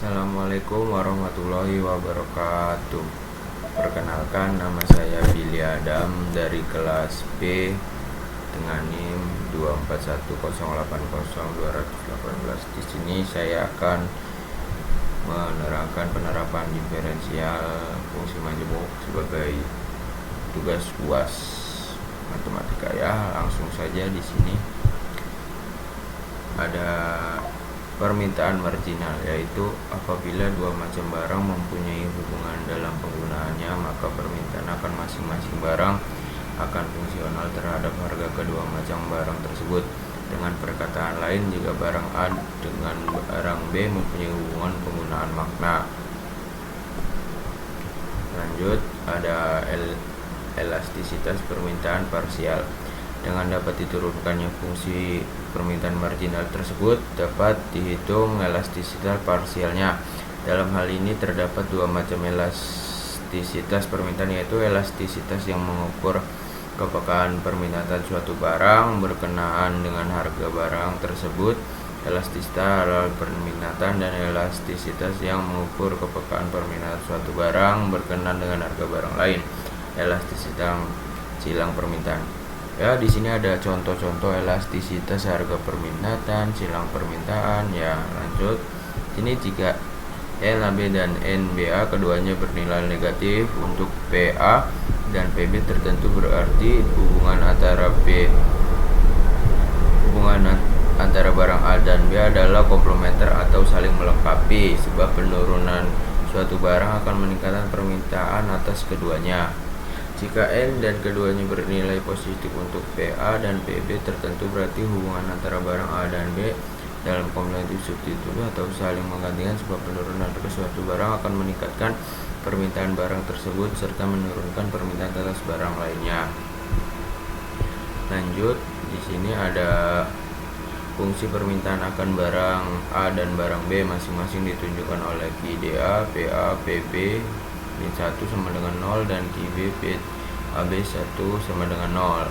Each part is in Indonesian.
Assalamualaikum warahmatullahi wabarakatuh. Perkenalkan, nama saya Billy Adam dari kelas B dengan NIM 241080218. Di sini saya akan menerangkan penerapan diferensial fungsi majemuk sebagai tugas UAS matematika ya. Langsung saja, di sini ada permintaan marginal, yaitu apabila dua macam barang mempunyai hubungan dalam penggunaannya, maka permintaan akan masing-masing barang akan fungsional terhadap harga kedua macam barang tersebut. Dengan perkataan lain, jika barang A dengan barang B mempunyai hubungan penggunaan makna. Lanjut, ada elastisitas permintaan parsial. Dengan dapat diturunkannya fungsi permintaan marginal tersebut, dapat dihitung elastisitas parsialnya. Dalam hal ini terdapat dua macam elastisitas permintaan, yaitu elastisitas yang mengukur kepekaan permintaan suatu barang berkenaan dengan harga barang tersebut, elastisitas permintaan, dan elastisitas yang mengukur kepekaan permintaan suatu barang berkenaan dengan harga barang lain, elastisitas silang permintaan. Ya, di sini ada contoh-contoh elastisitas harga permintaan, silang permintaan. Ya, lanjut. Ini jika NAB dan NBA keduanya bernilai negatif, untuk PA dan PB tertentu berarti hubungan antara barang A dan B adalah komplementer atau saling melengkapi, sebab penurunan suatu barang akan meningkatkan permintaan atas keduanya. Jika N dan keduanya bernilai positif, untuk PA dan PB tertentu berarti hubungan antara barang A dan B dalam komplementer substitusi atau saling menggantikan, sebab penurunan suatu barang akan meningkatkan permintaan barang tersebut serta menurunkan permintaan atas barang lainnya. Lanjut, di sini ada fungsi permintaan akan barang A dan barang B masing-masing ditunjukkan oleh QDA, PA, PB Min 1 sama dengan 0 dan QB AB 1 sama dengan 0.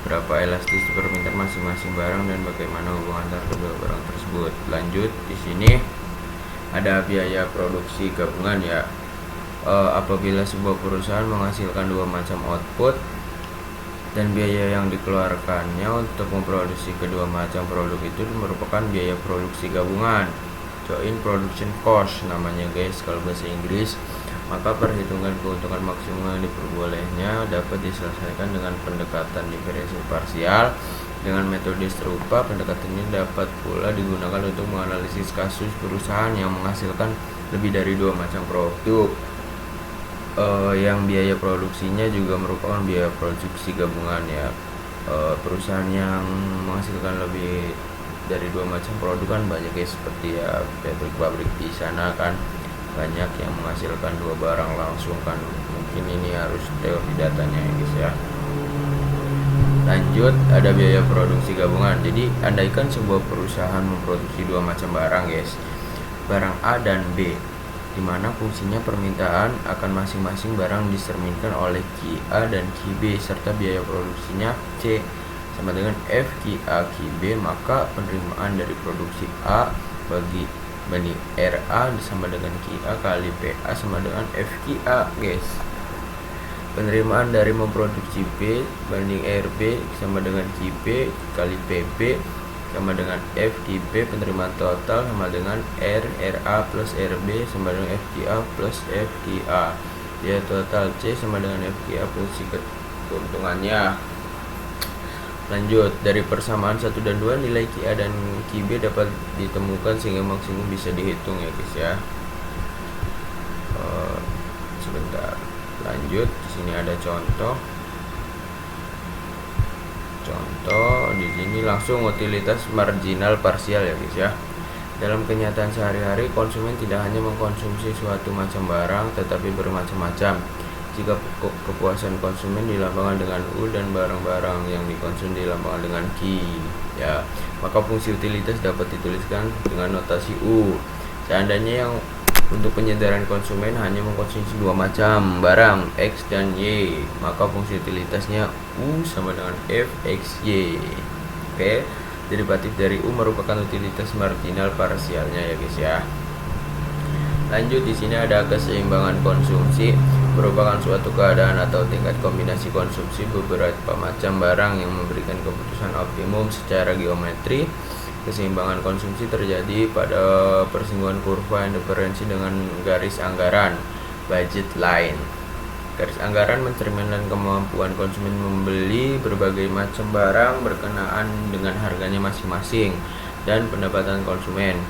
Berapa elastis permintaan masing-masing barang dan bagaimana hubungan antara kedua barang tersebut. Lanjut, di sini ada biaya produksi gabungan ya. Apabila sebuah perusahaan menghasilkan dua macam output dan biaya yang dikeluarkannya untuk memproduksi kedua macam produk itu merupakan biaya produksi gabungan, joint production cost namanya guys kalau bahasa Inggris. Maka perhitungan keuntungan maksimal diperbolehnya dapat diselesaikan dengan pendekatan diferensial parsial. Dengan metode serupa, pendekatan ini dapat pula digunakan untuk menganalisis kasus perusahaan yang menghasilkan lebih dari dua macam produk, yang biaya produksinya juga merupakan biaya produksi gabungan ya. Perusahaan yang menghasilkan lebih dari dua macam produk kan banyak ya, seperti ya pabrik di sana kan banyak yang menghasilkan dua barang langsung kan. Mungkin ini harus teori datanya ya guys ya. Lanjut, ada biaya produksi gabungan. Jadi andaikan sebuah perusahaan memproduksi dua macam barang guys, barang A dan B, dimana fungsinya permintaan akan masing-masing barang diserminkan oleh QA dan QB serta biaya produksinya C sama dengan F QA QB, maka penerimaan dari produksi A banding RA sama dengan QA kali PA sama dengan FQA guys. Penerimaan dari memproduksi B banding RB sama dengan QB kali PB sama dengan FQB. Penerimaan total sama dengan RA plus RB sama dengan FQA plus FQA. Ya, total C sama dengan FQA plus keuntungannya. Lanjut, dari persamaan 1 dan 2 nilai QA dan QB dapat ditemukan sehingga maksimum bisa dihitung ya guys ya. Sebentar. Lanjut, di sini ada contoh. Di sini langsung utilitas marginal parsial ya guys ya. Dalam kenyataan sehari-hari, konsumen tidak hanya mengkonsumsi suatu macam barang tetapi bermacam-macam. Jika kepuasan konsumen dilambangkan dengan U dan barang-barang yang dikonsumsi dilambangkan dengan Q ya, maka fungsi utilitas dapat dituliskan dengan notasi U. Seandainya yang untuk penyadaran konsumen hanya mengkonsumsi dua macam barang X dan Y, maka fungsi utilitasnya U sama dengan FXY. Oke, derivatif dari U merupakan utilitas marginal parsialnya ya guys ya. Lanjut, di sini ada keseimbangan konsumsi, merupakan suatu keadaan atau tingkat kombinasi konsumsi beberapa macam barang yang memberikan keputusan optimum secara geometri. Keseimbangan konsumsi terjadi pada persinggungan kurva yang diferensi dengan garis anggaran, budget line. Garis anggaran mencerminkan kemampuan konsumen membeli berbagai macam barang berkenaan dengan harganya masing-masing dan pendapatan konsumen.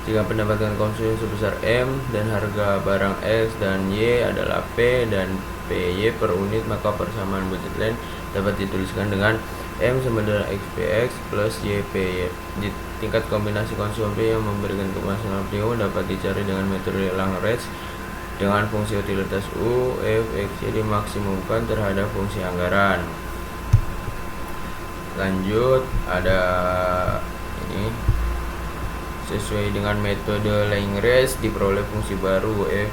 Jika pendapatan konsumen sebesar M dan harga barang X dan Y adalah P dan PY per unit, maka persamaan budget line dapat dituliskan dengan M sama dengan XPX plus YPY. Di tingkat kombinasi konsumsi yang memberikan kemasan optimum dapat dicari dengan metode Lagrange dengan fungsi utilitas U, F, X, Y dimaksimumkan terhadap fungsi anggaran. Lanjut, ada ini. Sesuai dengan metode Lagrange diperoleh fungsi baru f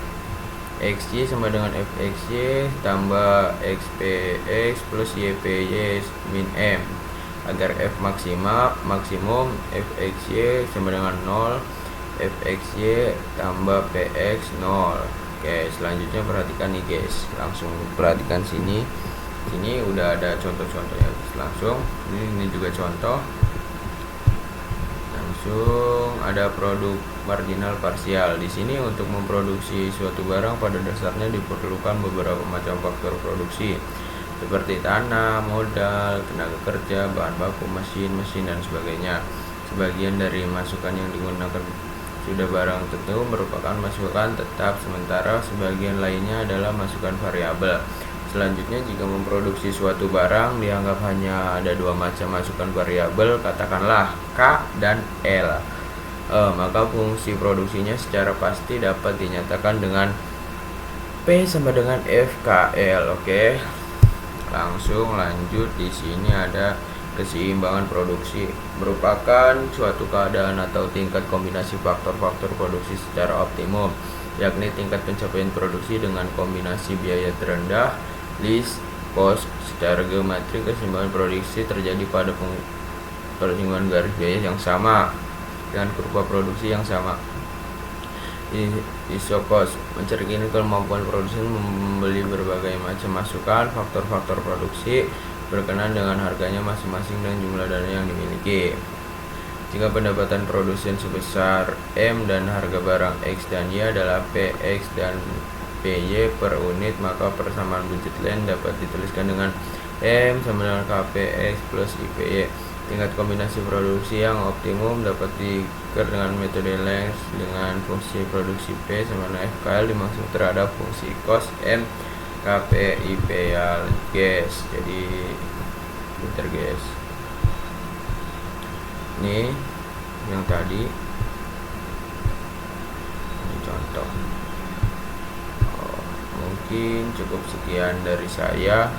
xy sama dengan fxy tambah xpx plus ypy min m. Agar f maksimum fxy sama dengan 0, fxy tambah px 0. Oke, selanjutnya perhatikan nih guys, langsung perhatikan sini udah ada contoh-contohnya langsung. Ini juga contoh. Langsung ada produk marginal parsial. Di sini untuk memproduksi suatu barang pada dasarnya diperlukan beberapa macam faktor produksi seperti tanah, modal, tenaga kerja, bahan baku, mesin dan sebagainya. Sebagian dari masukan yang digunakan sudah barang tentu merupakan masukan tetap, sementara sebagian lainnya adalah masukan variabel. Selanjutnya, jika memproduksi suatu barang dianggap hanya ada dua macam masukan variabel, katakanlah K dan L, maka fungsi produksinya secara pasti dapat dinyatakan dengan P sama dengan FKL. Oke. Langsung lanjut, di sini ada keseimbangan produksi, merupakan suatu keadaan atau tingkat kombinasi faktor-faktor produksi secara optimum, yakni tingkat pencapaian produksi dengan kombinasi biaya terendah, least cost. Secara geometri, keseimbangan produksi terjadi pada persinggungan garis biaya yang sama dengan kurva produksi yang sama. Isokos mencerminkan kemampuan produsen membeli berbagai macam masukan faktor-faktor produksi berkenaan dengan harganya masing-masing dan jumlah dana yang dimiliki. Jika pendapatan produsen sebesar M dan harga barang X dan Y adalah PX dan PY per unit, maka persamaan budget line dapat dituliskan dengan M sama dengan KPX plus IPY. Tingkat kombinasi produksi yang optimum dapat diukur dengan metode Lagrange dengan fungsi produksi P sama dengan FKL dimaksud terhadap fungsi cost M KP IPL guys. Jadi bentar guys, ini yang tadi ini contoh. Mungkin cukup sekian dari saya,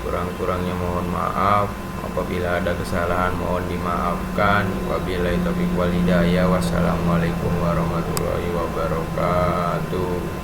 kurang-kurangnya mohon maaf. Apabila ada kesalahan mohon dimaafkan. Wabillahi taufiq wal hidayah. Wassalamualaikum warahmatullahi wabarakatuh.